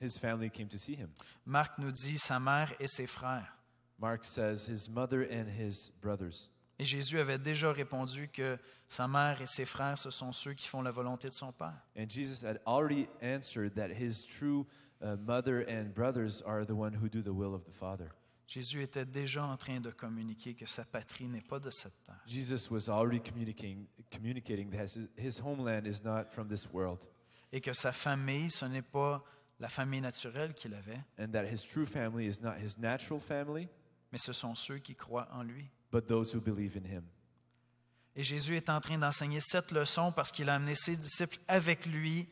B: his family came to see him.
A: Marc nous dit sa mère et ses frères.
B: Mark says his mother and his brothers.
A: Et Jésus avait déjà répondu que sa mère et ses frères, ce sont ceux qui font la volonté de son Père.
B: And Jesus had already answered that his true mother and brothers are the one who do the will of the Father.
A: Jésus était déjà en train de communiquer que sa patrie n'est pas de cette terre.
B: Jesus was already communicating that his homeland is not from this world,
A: Et que sa famille, ce n'est pas la famille naturelle qu'il avait,
B: and that his true family is not his natural family,
A: mais ce sont ceux qui croient en lui.
B: but those who believe in him.
A: Et Jésus est en train d'enseigner cette leçon parce qu'il a amené ses disciples avec lui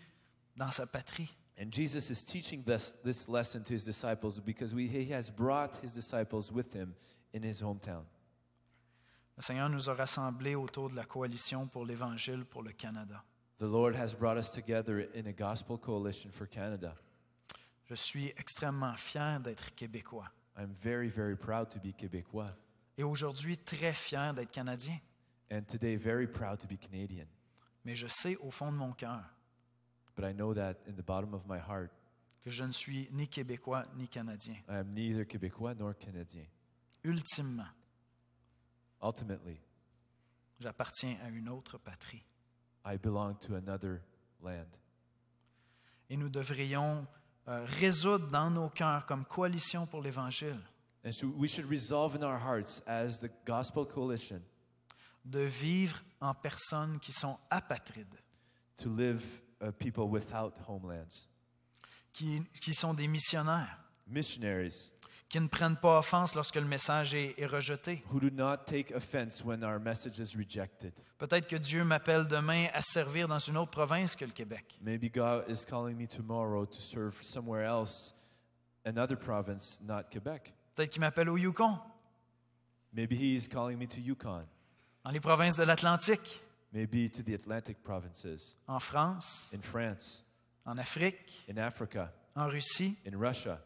A: dans sa patrie.
B: And Jesus is teaching this lesson to his disciples because he has brought his disciples with him in his hometown.
A: Le Seigneur nous a rassemblés autour de la coalition pour l'Évangile pour le Canada.
B: The Lord has brought us together in a gospel coalition for Canada.
A: Je suis extrêmement fier d'être québécois
B: I'm very, very proud to be Québécois,
A: et aujourd'hui très fier d'être canadien.
B: and today very proud to be Canadian.
A: Mais je sais au fond de mon cœur
B: But I know that in the bottom of my heart,
A: que je ne suis ni québécois ni canadien.
B: I am neither Québécois nor Canadien.
A: Ultimement,
B: Ultimately,
A: j'appartiens à une autre patrie.
B: I belong to another land.
A: Et nous devrions résoudre dans nos cœurs comme coalition pour l'Évangile
B: And we should resolve in our hearts as the gospel coalition
A: de vivre en personnes qui sont apatrides,
B: to live people without homelands,
A: qui sont des missionnaires,
B: missionaries
A: qui ne prennent pas offense lorsque le message est rejeté.
B: who do not take offense when our message is rejected.
A: Peut-être que Dieu m'appelle demain à servir dans une autre province que le Québec.
B: Maybe God is calling me tomorrow to serve somewhere else, another province, not Quebec.
A: Peut-être qu'il m'appelle au Yukon,
B: Maybe He is calling me to Yukon,
A: dans les provinces de l'Atlantique,
B: maybe to the Atlantic provinces,
A: en France,
B: in France,
A: en Afrique,
B: in Africa,
A: en Russie.
B: in Russia.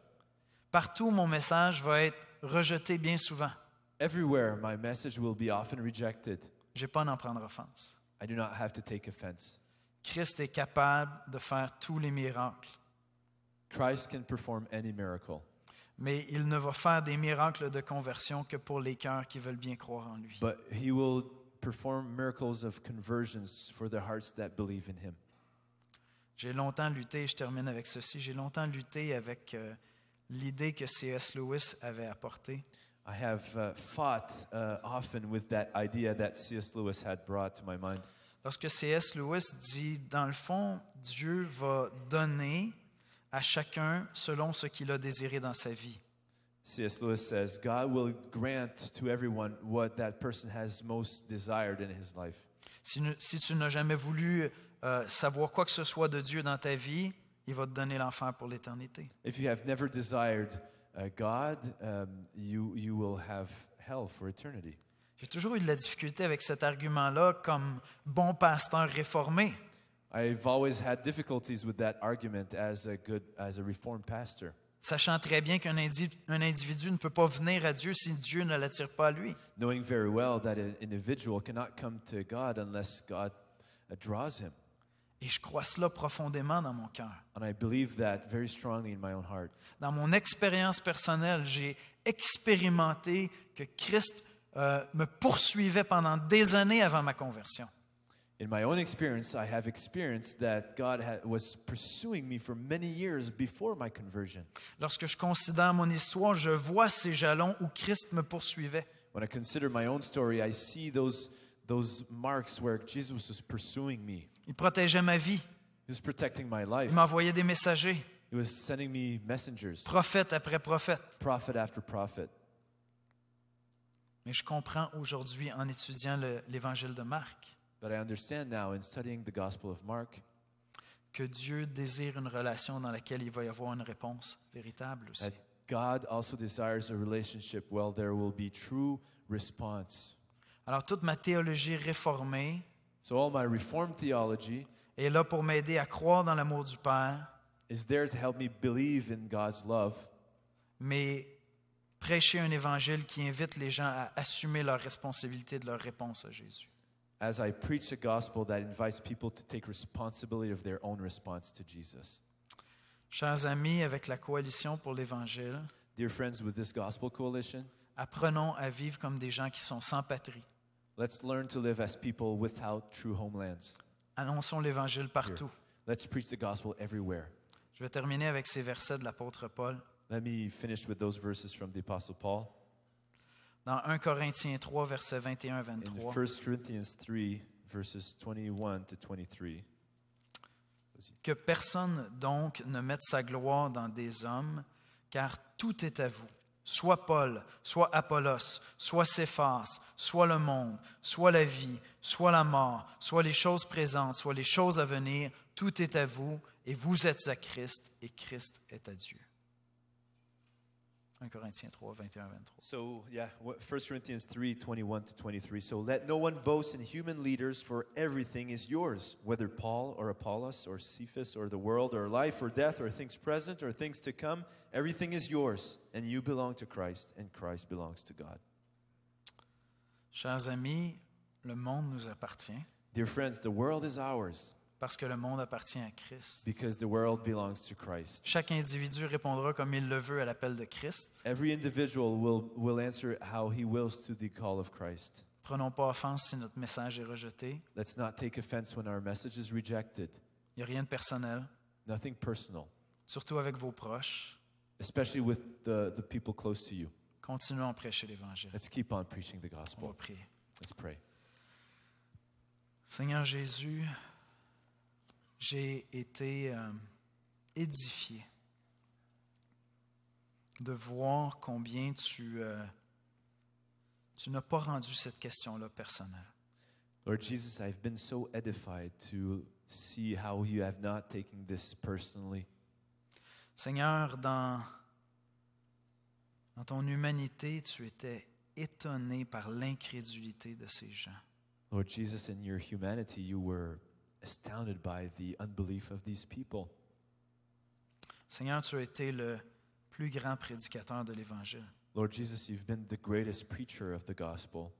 A: Partout, mon message va être rejeté bien souvent.
B: Everywhere, my message will be often rejected.
A: Je n'ai pas à en prendre offense.
B: I do not have to take offense.
A: Christ est capable de faire tous les miracles,
B: Christ can perform any miracle,
A: mais il ne va faire des miracles de conversion que pour les cœurs qui veulent bien croire en lui.
B: but He will perform miracles of conversions for the hearts that believe in Him.
A: J'ai longtemps lutté, je termine avec ceci, j'ai longtemps lutté avec l'idée que C.S. Lewis avait apportée.
B: I have fought often with that idea that C.S. Lewis had brought to my mind.
A: Lorsque C.S. Lewis dit, dans le fond, Dieu va donner à chacun selon ce qu'il a désiré dans sa vie.
B: C.S. Lewis says, God will grant to everyone what that person has most desired in his life.
A: Si tu n'as jamais voulu savoir quoi que ce soit de Dieu dans ta vie, il va te donner l'enfer pour l'éternité.
B: If you have never desired God, you will have hell for eternity.
A: J'ai toujours eu de la difficulté avec cet argument-là comme bon pasteur réformé.
B: I've always had difficulties with that argument as a reformed pastor,
A: Sachant très bien qu'un individu ne peut pas venir à Dieu si Dieu ne l'attire pas à lui.
B: knowing very well that an individual cannot come to God unless God draws him.
A: Et je crois cela profondément dans mon cœur.
B: And I believe that very strongly in my own heart.
A: Dans mon expérience personnelle, j'ai expérimenté que Christ me poursuivait pendant des années avant ma conversion.
B: In my own experience, I have experienced that God was pursuing me for many years before my conversion.
A: Lorsque je considère mon histoire, je vois ces jalons où Christ me poursuivait.
B: When I consider my own story, I see those marks where Jesus was pursuing me.
A: Il protégeait ma vie.
B: He was protecting my life.
A: Il m'envoyait des messagers,
B: He was sending me messengers,
A: prophète après prophète.
B: prophet after prophet.
A: Mais je comprends aujourd'hui en étudiant l'évangile de Marc
B: But I understand now in studying the Gospel of Mark
A: que Dieu désire une relation dans laquelle il va y avoir une réponse véritable aussi.
B: that God also desires a relationship where there will be true response.
A: Alors toute ma théologie réformée
B: So all my Reformed theology
A: est là pour m'aider à croire dans l'amour du Père,
B: is there to help me believe in God's love,
A: mais prêcher un évangile qui invite les gens à assumer leur responsabilité de leur réponse à Jésus.
B: as I preach a gospel that invites people to take responsibility of their own response to Jesus.
A: Chers amis, avec la Coalition pour l'Évangile,
B: Dear friends, with this gospel coalition,
A: apprenons à vivre comme des gens qui sont sans patrie.
B: let's learn to live as people without true homelands.
A: Annonçons l'Évangile partout.
B: Let's preach the gospel everywhere.
A: Je vais terminer avec ces versets de l'apôtre Paul.
B: Let me finish with those verses from the Apostle Paul.
A: Dans 1 Corinthiens 3, versets
B: In
A: 21-23,
B: 1 Corinthians 3, verses 21 to 23.
A: que personne donc ne mette sa gloire dans des hommes, car tout est à vous. Soit Paul, soit Apollos, soit Céphas, soit le monde, soit la vie, soit la mort, soit les choses présentes, soit les choses à venir, tout est à vous, et vous êtes à Christ, et Christ est à Dieu. 1 Corinthiens 3, 21-23.
B: So, 1 Corinthians 3, 21 to 23. So let no one boast in human leaders, for everything is yours, whether Paul or Apollos or Cephas or the world or life or death or things present or things to come, everything is yours, and you belong to Christ, and Christ belongs to God.
A: Chers amis, le monde nous appartient
B: Dear friends, the world is ours
A: parce que le monde appartient à Christ.
B: because the world belongs to Christ.
A: Chaque individu répondra comme il le veut à l'appel de Christ.
B: Every individual will answer how he wills to the call of Christ.
A: Prenons pas offense si notre message est rejeté.
B: Let's not take offense when our message is rejected.
A: Il n'y a rien de personnel,
B: Nothing personal,
A: surtout avec vos proches.
B: especially with the people close to you.
A: Continuons à prêcher l'Évangile.
B: Let's keep on preaching the
A: On va
B: gospel.
A: prier.
B: Let's pray.
A: Seigneur Jésus, j'ai été édifié de voir combien tu n'as pas rendu cette question-là personnelle.
B: Lord Jesus, I've been so edified to see how you have not taken this personally.
A: Seigneur, dans ton humanité, tu étais étonné par l'incrédulité de ces gens.
B: Lord Jesus, in your humanity, you were astounded by the unbelief of these people.
A: Seigneur, tu as été le plus grand prédicateur de l'Évangile.
B: Lord Jesus, you've been the greatest preacher of the gospel.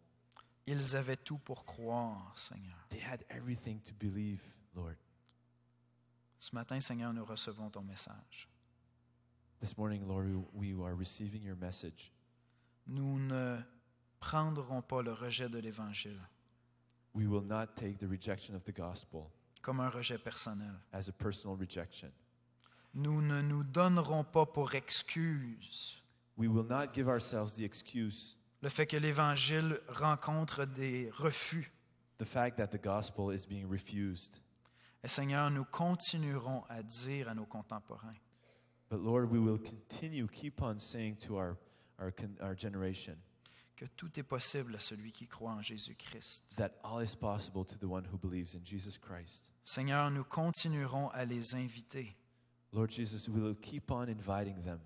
A: Ils avaient tout pour croire, Seigneur.
B: They had everything to believe, Lord.
A: Ce matin, Seigneur, nous recevons ton message.
B: This morning, Lord, we are receiving your message.
A: Nous ne prendrons pas le rejet de l'Évangile
B: We will not take the rejection of the gospel
A: comme un rejet personnel.
B: as a personal rejection.
A: Nous ne nous donnerons pas pour excuse
B: We will not give ourselves the excuse,
A: le fait que l'Évangile rencontre des refus.
B: the fact that the gospel is being refused.
A: Et Seigneur, nous continuerons à dire à nos contemporains
B: But Lord, we will keep on saying to our generation
A: que tout est possible à celui qui croit en Jésus-Christ.
B: that all is possible to the one who believes in Jesus Christ.
A: Seigneur, nous continuerons à les inviter
B: Lord Jesus, we will keep on inviting them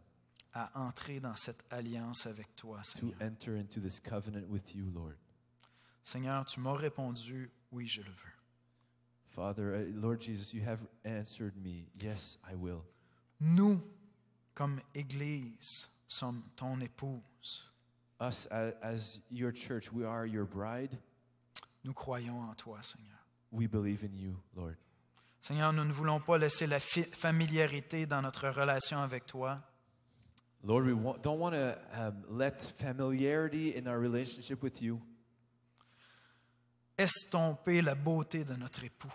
A: à entrer dans cette alliance avec toi,
B: to
A: Seigneur.
B: enter into this covenant with you, Lord.
A: Seigneur, tu m'as répondu, oui, je le veux.
B: Father, Lord Jesus, you have answered me. Yes, I will.
A: Nous, comme Église, sommes ton épouse.
B: Us, as your church, we are your bride.
A: Nous croyons en toi, Seigneur.
B: We believe in you, Lord.
A: Seigneur, nous ne voulons pas laisser la familiarité dans notre relation avec toi.
B: Lord, we don't want to let familiarity in our relationship with you
A: Estomper la beauté de notre époux.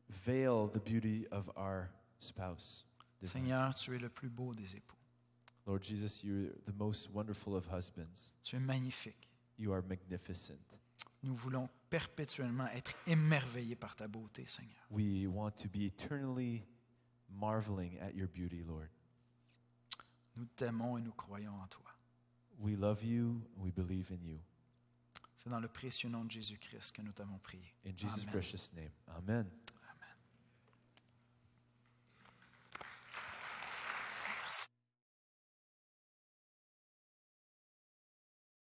B: veil the beauty of our spouse.
A: Seigneur, tu es le plus beau des époux.
B: Lord Jesus, you're the most wonderful of husbands.
A: Tu es magnifique.
B: You are magnificent.
A: Nous voulons perpétuellement être émerveillés par ta beauté, Seigneur.
B: We want to be eternally marveling at your beauty, Lord.
A: Nous t'aimons et nous croyons en toi.
B: We love you, we believe in you.
A: C'est dans le précieux nom de Jésus-Christ que nous t'avons prié.
B: In Jesus'
A: Amen.
B: precious name. Amen.